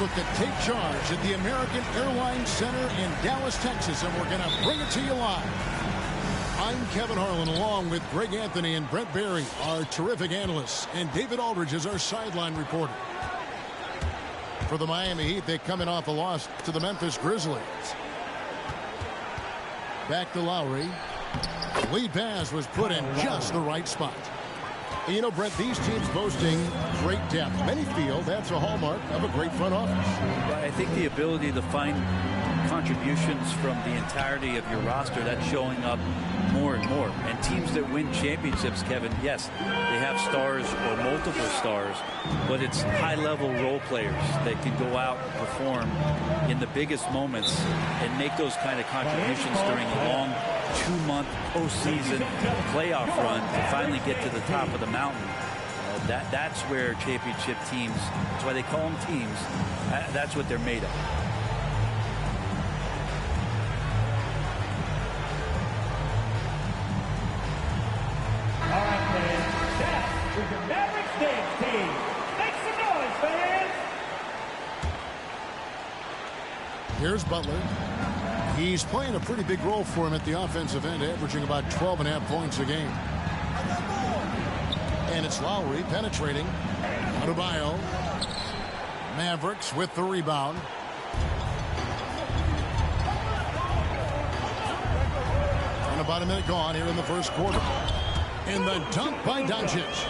look to take charge at the American Airlines Center in Dallas, Texas, and we're going to bring it to you live. I'm Kevin Harlan, along with Greg Anthony and Brent Barry, our terrific analysts, and David Aldridge is our sideline reporter. For the Miami Heat, they're coming off a loss to the Memphis Grizzlies. Back to Lowry. Lead pass was put in just the right spot. You know, Brent, these teams boasting great depth. Many feel that's a hallmark of a great front office. Well, I think the ability to find contributions from the entirety of your roster, that's showing up more and more. And teams that win championships, Kevin, yes, they have stars or multiple stars, but it's high-level role players that can go out and perform in the biggest moments and make those kind of contributions during a long two-month postseason playoff run to finally get to the top of the mountain. That's where championship teams, that's why they call them teams, that's what they're made of. All right, fans, that is the Mavericks dance team. Make some noise, fans! Here's Butler. He's playing a pretty big role for him at the offensive end, averaging about 12.5 points a game. And it's Lowry penetrating. Adebayo. Mavericks with the rebound. And about a minute gone here in the first quarter. And the dunk by Doncic.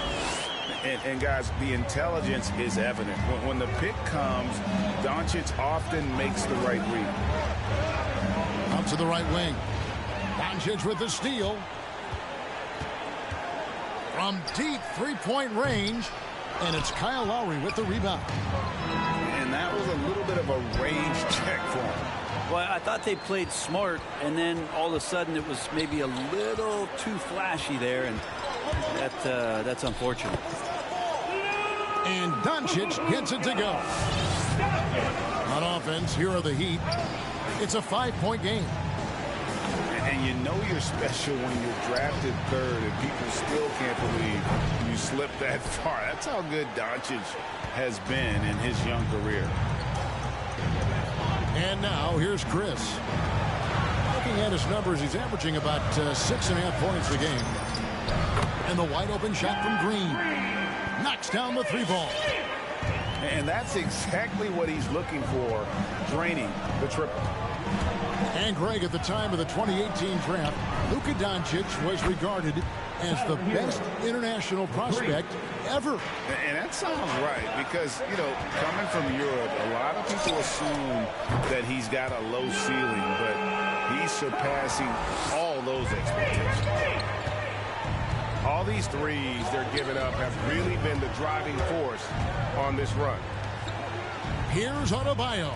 And guys, the intelligence is evident. When the pick comes, Doncic often makes the right read. Out to the right wing. Doncic with the steal. From deep three-point range. And it's Kyle Lowry with the rebound. And that was a little bit of a range check for him. Well, I thought they played smart, and then all of a sudden it was maybe a little too flashy there, and that's unfortunate. And Doncic gets it to go. On offense, here are the Heat. It's a 5-point game. And you know you're special when you're drafted third and people still can't believe you slipped that far. That's how good Doncic has been in his young career. And now here's Chris. Looking at his numbers, he's averaging about 6.5 points a game. And the wide open shot from Green. Knocks down the three ball. And that's exactly what he's looking for, draining the triple. And Greg, at the time of the 2018 draft, Luka Doncic was regarded as the best international prospect ever. And that sounds right because, you know, coming from Europe, a lot of people assume that he's got a low ceiling, but he's surpassing all those expectations. All these threes they're giving up have really been the driving force on this run. Here's Adebayo.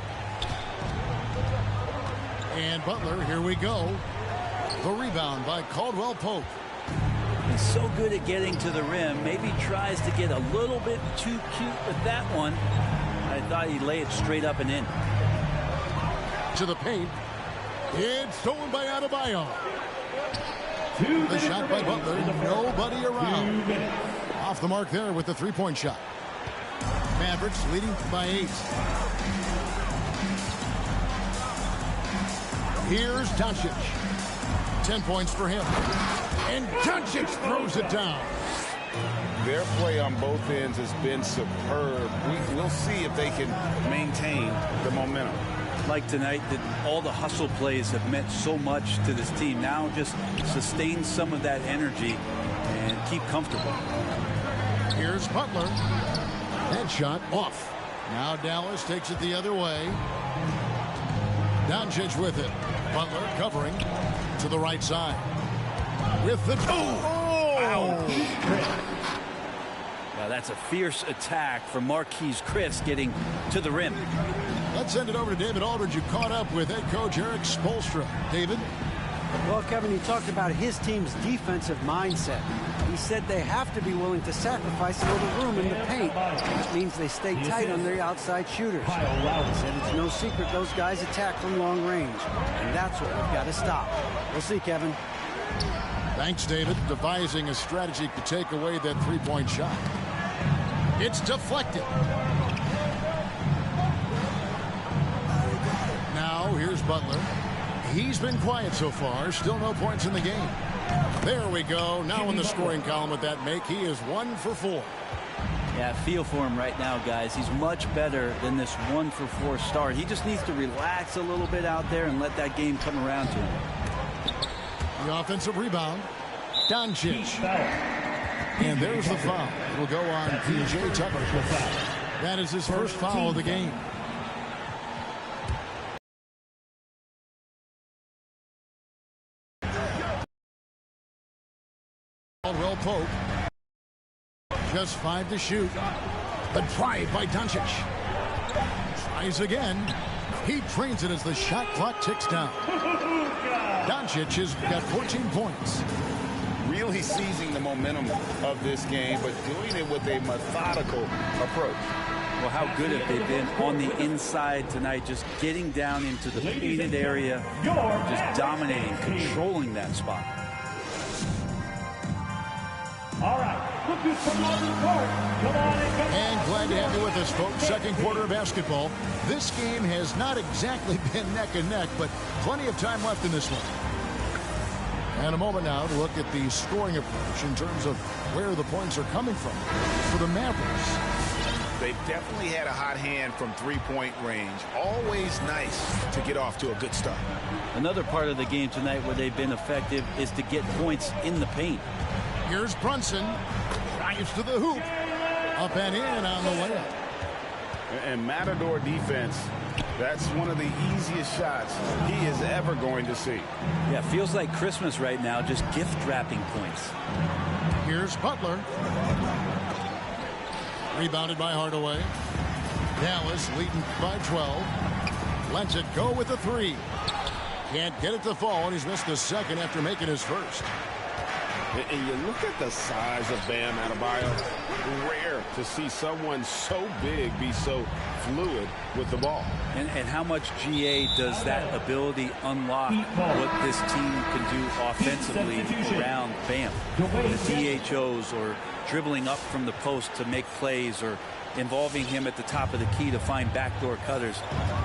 And Butler, here we go. The rebound by Caldwell Pope. He's so good at getting to the rim. Maybe tries to get a little bit too cute with that one. I thought he'd lay it straight up and in. To the paint. It's stolen by Adebayo. The shot by Butler. Nobody around. Off the mark there with the three-point shot. Mavericks leading by 8. Here's Doncic. 10 points for him. And Doncic throws it down. Their play on both ends has been superb. We'll see if they can maintain the momentum. Like tonight, that all the hustle plays have meant so much to this team. Now just sustain some of that energy and keep comfortable. Here's Butler. Headshot off. Now Dallas takes it the other way. Doncic with it. Butler covering to the right side. With the... Ouch. Now that's a fierce attack from Marquise Chris getting to the rim. Let's send it over to David Aldridge, who caught up with head coach Eric Spoelstra. David? Well, Kevin, he talked about his team's defensive mindset. He said they have to be willing to sacrifice a little room in the paint, which means they stay tight on their outside shooters. He said it's no secret those guys attack from long range, and that's what we've got to stop. We'll see, Kevin. Thanks, David. Devising a strategy to take away that three-point shot. It's deflected. Butler. He's been quiet so far. Still no points in the game. There we go. Now in the scoring column with that make. He is 1 for 4. Yeah, feel for him right now, guys. He's much better than this 1 for 4 start. He just needs to relax a little bit out there and let that game come around to him. The offensive rebound. Doncic. And there's the foul. It'll go on P.J. Tucker. That is his first foul of the game. Caldwell Pope. Just 5 to shoot. The drive by Doncic. Tries again. He trains it as the shot clock ticks down. Doncic has got 14 points. Really seizing the momentum of this game, but doing it with a methodical approach. Well, how good have they been on the inside tonight, just getting down into the painted area, just dominating, controlling that spot. All right, look who's from on the court. Come on and glad to have you with us, folks. Second quarter of basketball. This game has not exactly been neck and neck, but plenty of time left in this one. And a moment now to look at the scoring approach in terms of where the points are coming from for the Mavericks. They've definitely had a hot hand from three-point range. Always nice to get off to a good start. Another part of the game tonight where they've been effective is to get points in the paint. Here's Brunson. Drives to the hoop. Up and in on the layup. And Matador defense, that's one of the easiest shots he is ever going to see. Yeah, feels like Christmas right now, just gift wrapping points. Here's Butler. Rebounded by Hardaway. Dallas leading by 12. Lets it go with the 3. Can't get it to fall, and he's missed the second after making his first. And you look at the size of Bam Adebayo. Rare to see someone so big be so fluid with the ball. And how much GA does that ability unlock what this team can do offensively around Bam? The DHOs or dribbling up from the post to make plays or involving him at the top of the key to find backdoor cutters.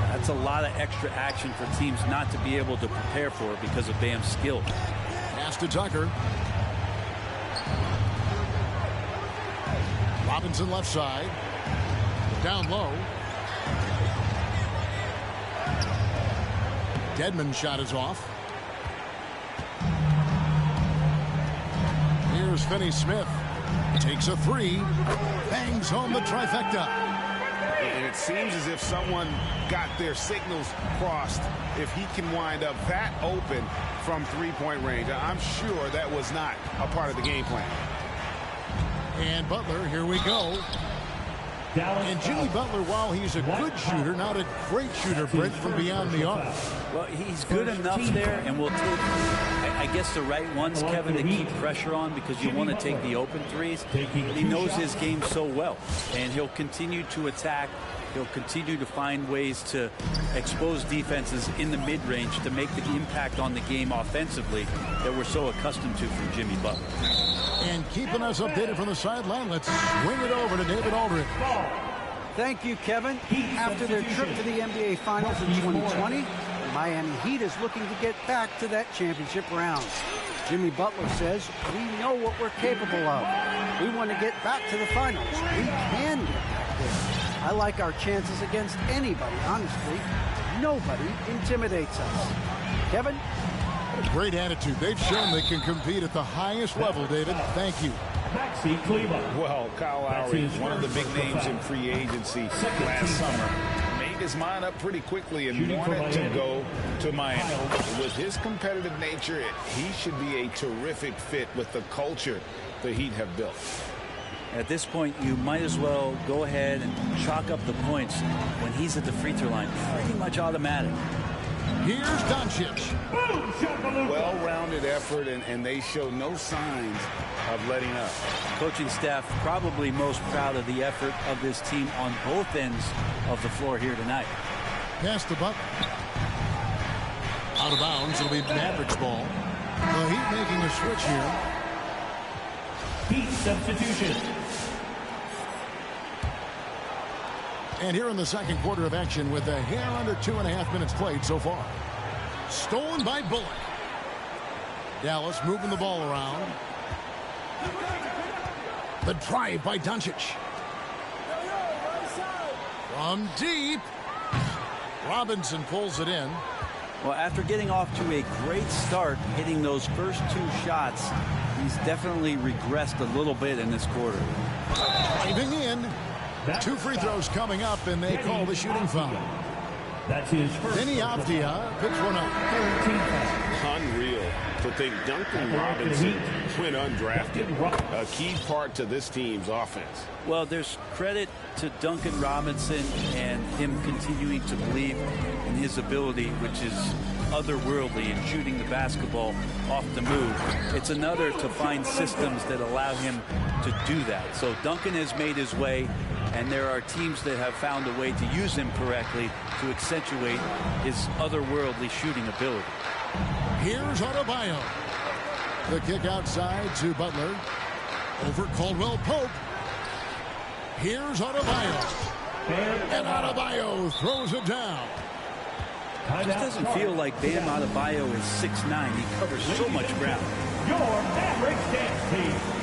That's a lot of extra action for teams not to be able to prepare for because of Bam's skill. Pass to Tucker. Robinson left side. Down low. Dedmon's shot is off. Here's Finney-Smith. Takes a 3. Bangs home the trifecta. And it seems as if someone got their signals crossed. If he can wind up that open from three-point range, I'm sure that was not a part of the game plan. And Butler, here we go. And Jimmy Butler, while he's a good shooter, not a great shooter, Brent, from beyond the arc. Well, he's good enough there, and we'll take, I guess, the right ones, Kevin, to keep pressure on because you want to take the open threes. He knows his game so well, and he'll continue to attack. He'll continue to find ways to expose defenses in the mid-range to make the impact on the game offensively that we're so accustomed to from Jimmy Butler. And keeping us updated from the sideline, let's swing it over to David Aldridge. Thank you, Kevin. After their trip to the NBA Finals in 2020, the Miami Heat is looking to get back to that championship round. Jimmy Butler says, we know what we're capable of. We want to get back to the finals. We can get back there. I like our chances against anybody, honestly. Nobody intimidates us. Kevin? What a great attitude. They've shown they can compete at the highest level, David. Thank you. Maxi Kleber. Well, Kyle Lowry, one of the big names in free agency last summer, made his mind up pretty quickly and wanted to go to Miami. With his competitive nature, he should be a terrific fit with the culture the Heat have built. At this point, you might as well go ahead and chalk up the points when he's at the free throw line. Pretty much automatic. Here's Doncic. Well-rounded effort, and they show no signs of letting up. Coaching staff probably most proud of the effort of this team on both ends of the floor here tonight. Pass the Butler. Out of bounds. It'll be Mavericks ball. The Heat making a switch here. Heat substitution. And here in the second quarter of action with a hair under 2.5 minutes played so far. Stolen by Bullock. Dallas moving the ball around. The drive by Doncic. From deep. Robinson pulls it in. Well, after getting off to a great start, hitting those first 2 shots, he's definitely regressed a little bit in this quarter. Driving in. 2 free throws coming up, and they call the shooting foul. That's his first. Denny Avdia picks one up. Unreal to think Duncan Robinson went undrafted. A key part to this team's offense. Well, there's credit to Duncan Robinson and him continuing to believe in his ability, which is otherworldly in shooting the basketball off the move. It's another to find systems that allow him to do that. So Duncan has made his way, and there are teams that have found a way to use him correctly to accentuate his otherworldly shooting ability. Here's Adebayo. The kick outside to Butler. Over Caldwell Pope. Here's Adebayo. And Adebayo throws it down. It just doesn't feel like Bam Adebayo is 6'9". He covers so much ground. Your Mavericks dance team.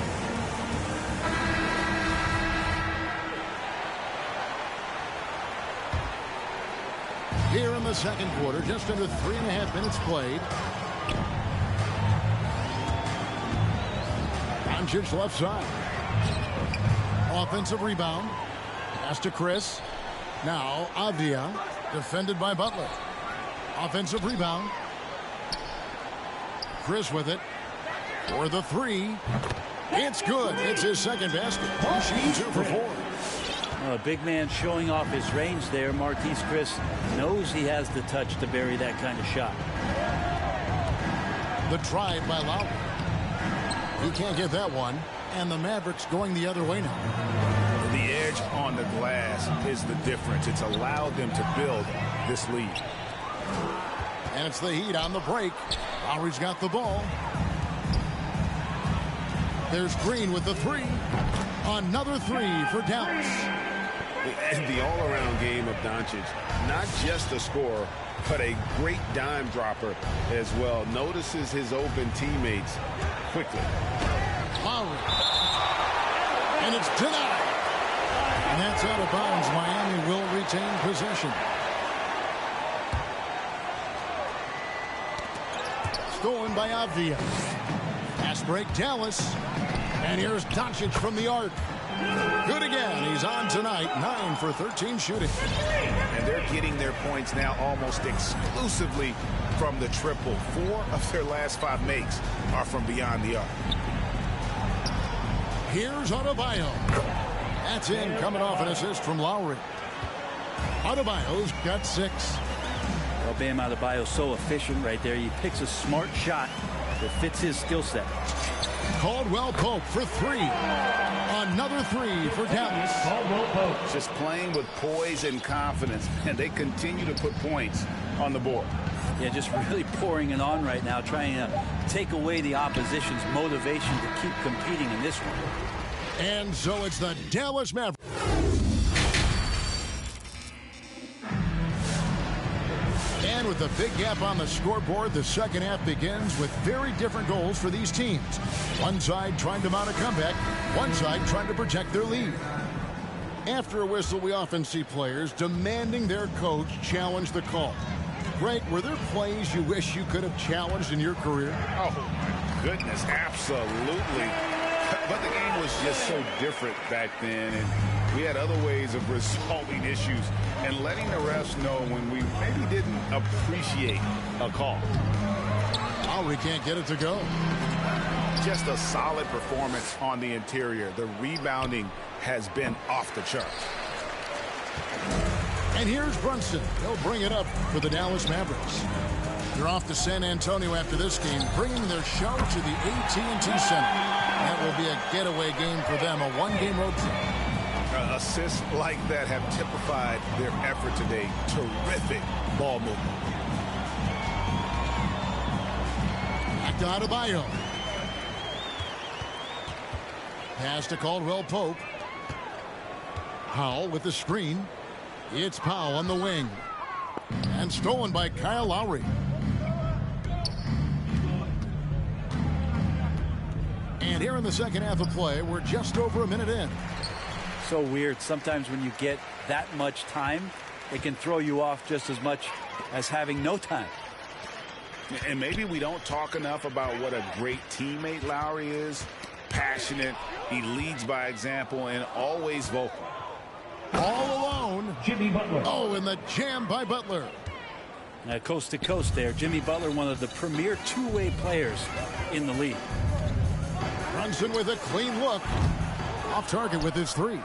Here in the second quarter, just under 3.5 minutes played. Doncic left side. Offensive rebound. Pass to Chris. Now Avdia, defended by Butler. Offensive rebound. Chris with it. For the 3. It's good. It's his second basket. He's shooting 2 for 4. A big man showing off his range there. Marquise Chris knows he has the touch to bury that kind of shot. The drive by Lowry. He can't get that one. And the Mavericks going the other way now. The edge on the glass is the difference. It's allowed them to build this lead. And it's the Heat on the break. Lowry's got the ball. There's Green with the 3. Another 3 for Dallas. The all-around game of Doncic, not just a scorer, but a great dime dropper as well. Notices his open teammates quickly. Lowry. And it's denied. And that's out of bounds. Miami will retain possession. Stolen by Avdia. Pass break, Dallas. And here's Doncic from the arc. Good again. He's on tonight. 9 for 13 shooting. And they're getting their points now almost exclusively from the triple. 4 of their last 5 makes are from beyond the arc. Here's Adebayo. That's in, coming off an assist from Lowry. Adebayo's got 6. Well, Bam Adebayo's so efficient right there. He picks a smart shot that fits his skill set. Caldwell Pope for 3. Another 3 for Dallas. Caldwell Pope. Just playing with poise and confidence, and they continue to put points on the board. Yeah, just really pouring it on right now, trying to take away the opposition's motivation to keep competing in this one. And so it's the Dallas Mavericks. And with a big gap on the scoreboard, the second half begins with very different goals for these teams. One side trying to mount a comeback, one side trying to protect their lead. After a whistle, we often see players demanding their coach challenge the call. Greg, were there plays you wish you could have challenged in your career? Oh, my goodness, absolutely. But the game was just so different back then, and we had other ways of resolving issues and letting the refs know when we maybe didn't appreciate a call. Lowry can't get it to go. Just a solid performance on the interior. The rebounding has been off the charts. And here's Brunson. He'll bring it up for the Dallas Mavericks. They're off to San Antonio after this game, bringing their show to the AT&T Center. That will be a getaway game for them, a one-game road trip. Assists like that have typified their effort today. Terrific ball movement. Back to Adebayo. Pass to Caldwell Pope. Powell with the screen. It's Powell on the wing. And stolen by Kyle Lowry. And here in the second half of play, we're just over a minute in. So weird. Sometimes when you get that much time, it can throw you off just as much as having no time. And maybe we don't talk enough about what a great teammate Lowry is. Passionate, he leads by example, and always vocal. All alone. Jimmy Butler. Oh, and the jam by Butler. Coast to coast there. Jimmy Butler, one of the premier two-way players in the league. Brunson with a clean look. Off target with his three.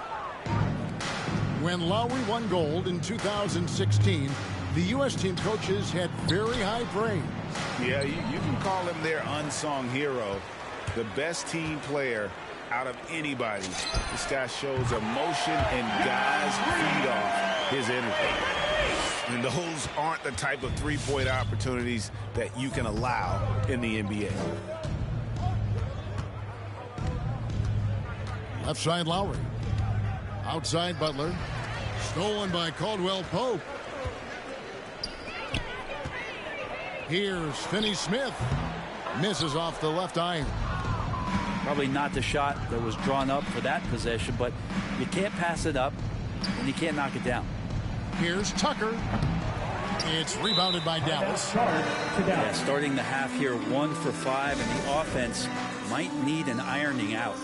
When Lowry won gold in 2016, the U.S. team coaches had very high praise. Yeah, you can call him their unsung hero. The best team player out of anybody. This guy shows emotion, and guys feed off his energy. And those aren't the type of three-point opportunities that you can allow in the NBA. Left side Lowry. Outside Butler. Stolen by Caldwell Pope. Here's Finney-Smith. Misses off the left iron. Probably not the shot that was drawn up for that possession, but you can't pass it up, and you can't knock it down. Here's Tucker. It's rebounded by Dallas. Yeah, starting the half here 1 for 5, and the offense might need an ironing out.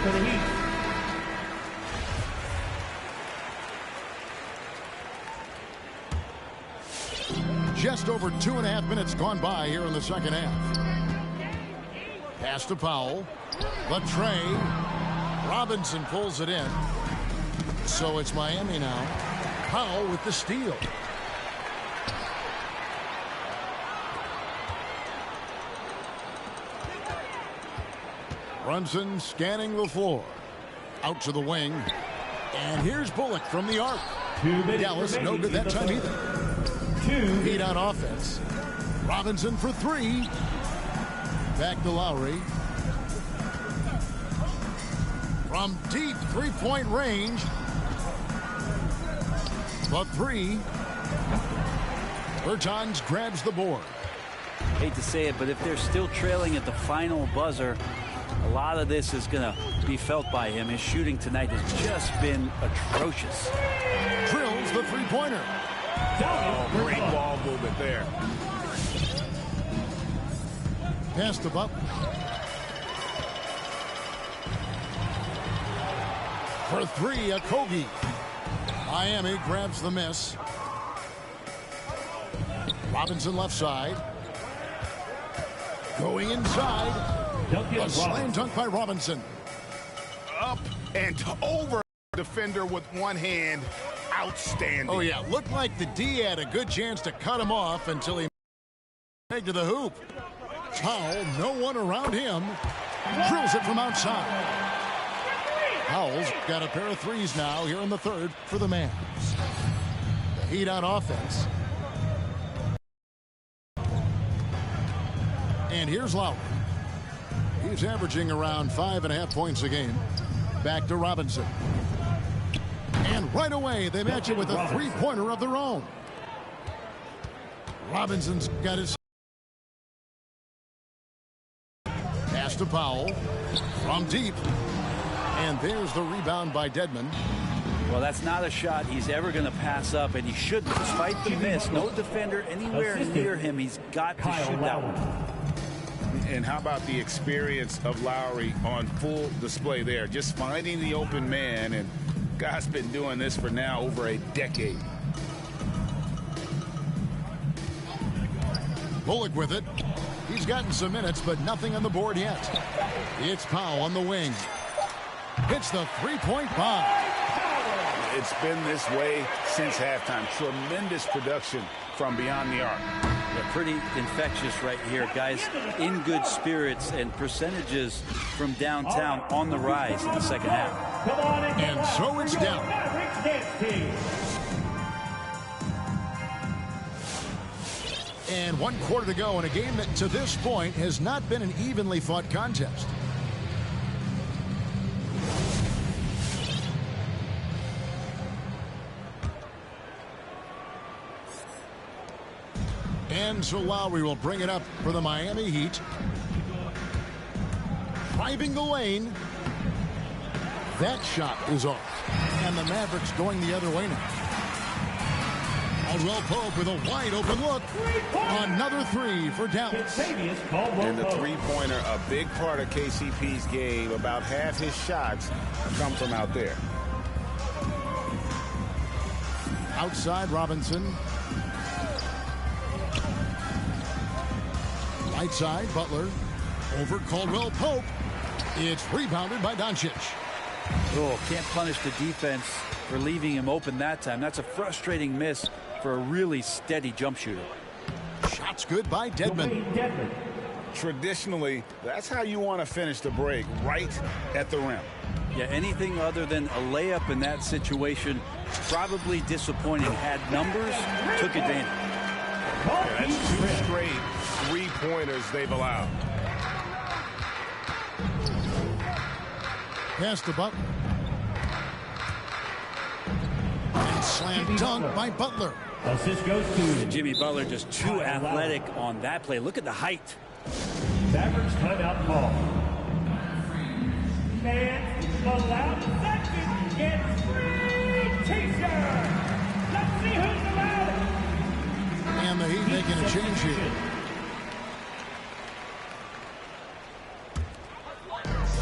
For the Heat. Just over 2.5 minutes gone by here in the second half. Pass to Powell. Latre. Robinson pulls it in. So it's Miami now. Powell with the steal. Brunson scanning the floor. Out to the wing. And here's Bullock from the arc. Dallas no good that time either. Heat on offense. Robinson for three. Back to Lowry. From deep three-point range. The three. Bertans grabs the board. Hate to say it, but if they're still trailing at the final buzzer, a lot of this is going to be felt by him. His shooting tonight has just been atrocious. Drills the three-pointer. Oh, great ball movement there. Pass to Butler. For three, Okogie. Miami grabs the miss. Robinson left side. Going inside. A slam dunk by Robinson. Up and over defender with one hand. Outstanding. Oh, yeah. Looked like the D had a good chance to cut him off until he made to the hoop. Powell, no one around him. Drills it from outside. Powell's got a pair of threes now here in the third for the Mavs. The Heat on offense. And here's Lowry. He's averaging around 5.5 points a game. Back to Robinson. And right away, they match it with a three-pointer of their own. Robinson's got his pass to Powell from deep. And there's the rebound by Dedmon. Well, that's not a shot he's ever going to pass up, and he shouldn't. Despite the miss, no defender anywhere near him. He's got to shoot that one. And how about the experience of Lowry on full display there? Just finding the open man, and guy's been doing this for now over a decade. Bullock with it. He's gotten some minutes, but nothing on the board yet. It's Powell on the wing. Hits the three-point bomb. It's been this way since halftime. Tremendous production from beyond the arc. Yeah, pretty infectious right here. Guys in good spirits, and percentages from downtown on the rise in the second half. And so it's down. And 1 quarter to go in a game that to this point has not been an evenly fought contest. And so Lowry will bring it up for the Miami Heat. Driving the lane. That shot is off. And the Mavericks going the other way now. Caldwell Pope with a wide open look. Another three for Dallas. And the three-pointer, a big part of KCP's game. About half his shots come from out there. Outside Robinson. Right side Butler. Over Caldwell Pope. It's rebounded by Doncic. Oh, can't punish the defense for leaving him open that time. That's a frustrating miss for a really steady jump shooter. Shots good by Dedmon. Traditionally, that's how you want to finish the break, right at the rim. Yeah, anything other than a layup in that situation, probably disappointing. Had numbers, took advantage. Yeah, that's two straight three-pointers they've allowed. Pass to Butler. And slam dunk by Butler. Assist goes to Jimmy Butler, just too athletic on that play. Look at the height. Mavericks timeout call. And the loud section gets free t-shirt. Let's see who's allowed. And the Heat making a change here.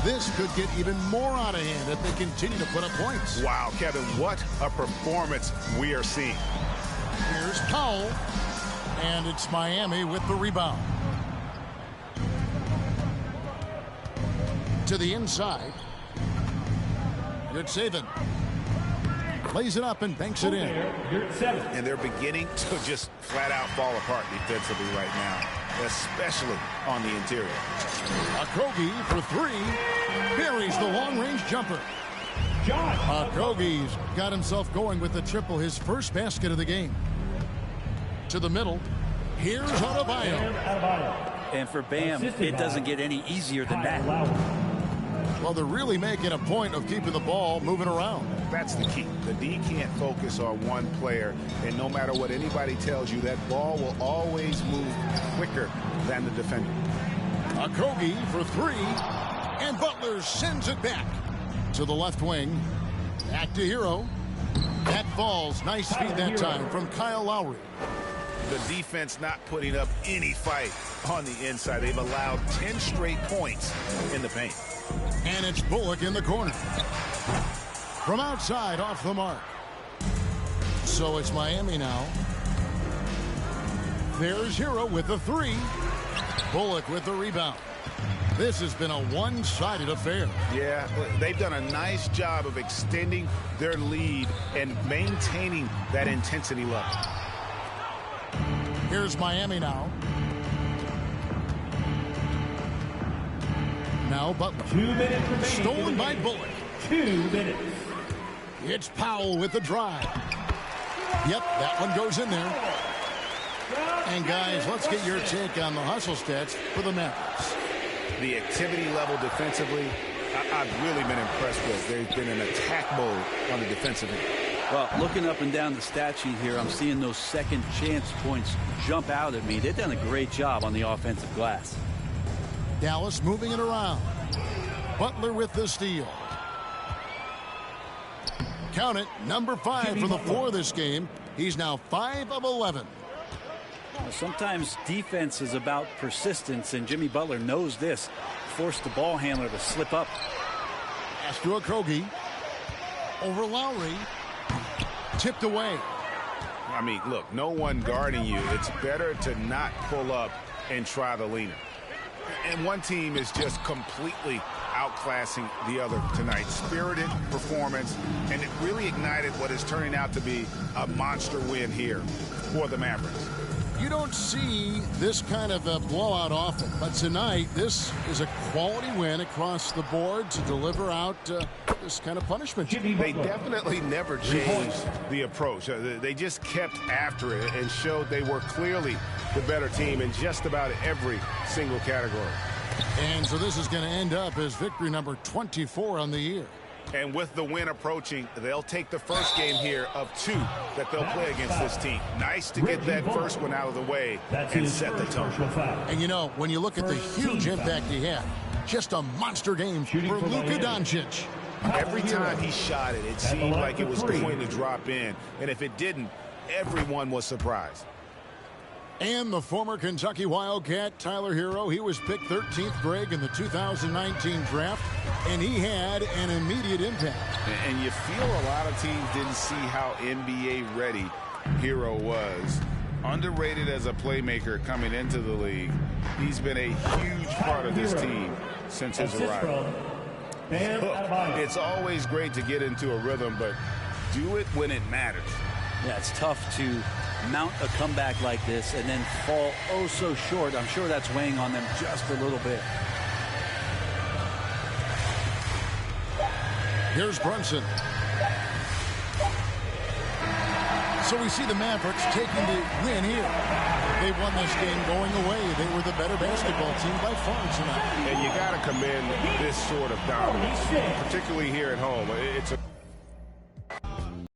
This could get even more out of hand if they continue to put up points. Wow, Kevin, what a performance we are seeing. Here's Powell. And it's Miami with the rebound. To the inside. Good saving. Lays it up and banks it in. And they're beginning to just flat out fall apart defensively right now, especially on the interior. Okogie for three. Buries the long-range jumper. Okogie's got himself going with the triple, his first basket of the game. To the middle. Here's Adebayo. And for Bam, it doesn't get any easier than that. Well, they're really making a point of keeping the ball moving around. That's the key. The D can't focus on one player, and no matter what anybody tells you, that ball will always move quicker than the defender. Okogie for three, and Butler sends it back to the left wing. Back to Hero. That falls. Nice feed that time from Kyle Lowry. The defense not putting up any fight on the inside. They've allowed 10 straight points in the paint. And it's Bullock in the corner. From outside, off the mark. So it's Miami now. There's Hero with the three. Bullock with the rebound. This has been a one-sided affair. Yeah, they've done a nice job of extending their lead and maintaining that intensity level. Here's Miami now. Now Butler. 2 minutes remaining. Stolen by Bullock. 2 minutes. It's Powell with the drive. Yep, that one goes in there. And guys, let's get your take on the hustle stats for the Mavericks. The activity level defensively, I've really been impressed with. They've been in attack mode on the defensive end. Well, looking up and down the stat sheet here, I'm seeing those second chance points jump out at me. They've done a great job on the offensive glass. Dallas moving it around. Butler with the steal. Count it, number 5 from the floor this game. He's now 5 of 11. Sometimes defense is about persistence, and Jimmy Butler knows this. Forced the ball handler to slip up. Pass to Okogie. Over Lowry. Tipped away. I mean, look, no one guarding you. It's better to not pull up and try the leaner. And one team is just completely outclassing the other tonight. Spirited performance, and it really ignited what is turning out to be a monster win here for the Mavericks. You don't see this kind of a blowout often, but tonight this is a quality win across the board to deliver out this kind of punishment. They definitely never changed the approach. They just kept after it and showed they were clearly the better team in just about every single category. And so this is going to end up as victory number 24 on the year. And with the win approaching, they'll take the first game here of 2 that they'll play against this team. Nice to get that first one out of the way and set the tone. And, you know, when you look at the huge impact he had, just a monster game for Luka Doncic. Every time he shot it, it seemed like it was going to drop in. And if it didn't, everyone was surprised. And the former Kentucky Wildcat, Tyler Hero, he was picked 13th, Greg, in the 2019 draft, and he had an immediate impact. And you feel a lot of teams didn't see how NBA ready Hero was. Underrated as a playmaker coming into the league. He's been a huge part of this team since his arrival. It's always great to get into a rhythm, but do it when it matters. Yeah, it's tough to mount a comeback like this and then fall oh so short. I'm sure that's weighing on them just a little bit. Here's Brunson. So we see the Mavericks taking the win here. They won this game going away. They were the better basketball team by far tonight. And you got to commend this sort of dominance, particularly here at home. It's a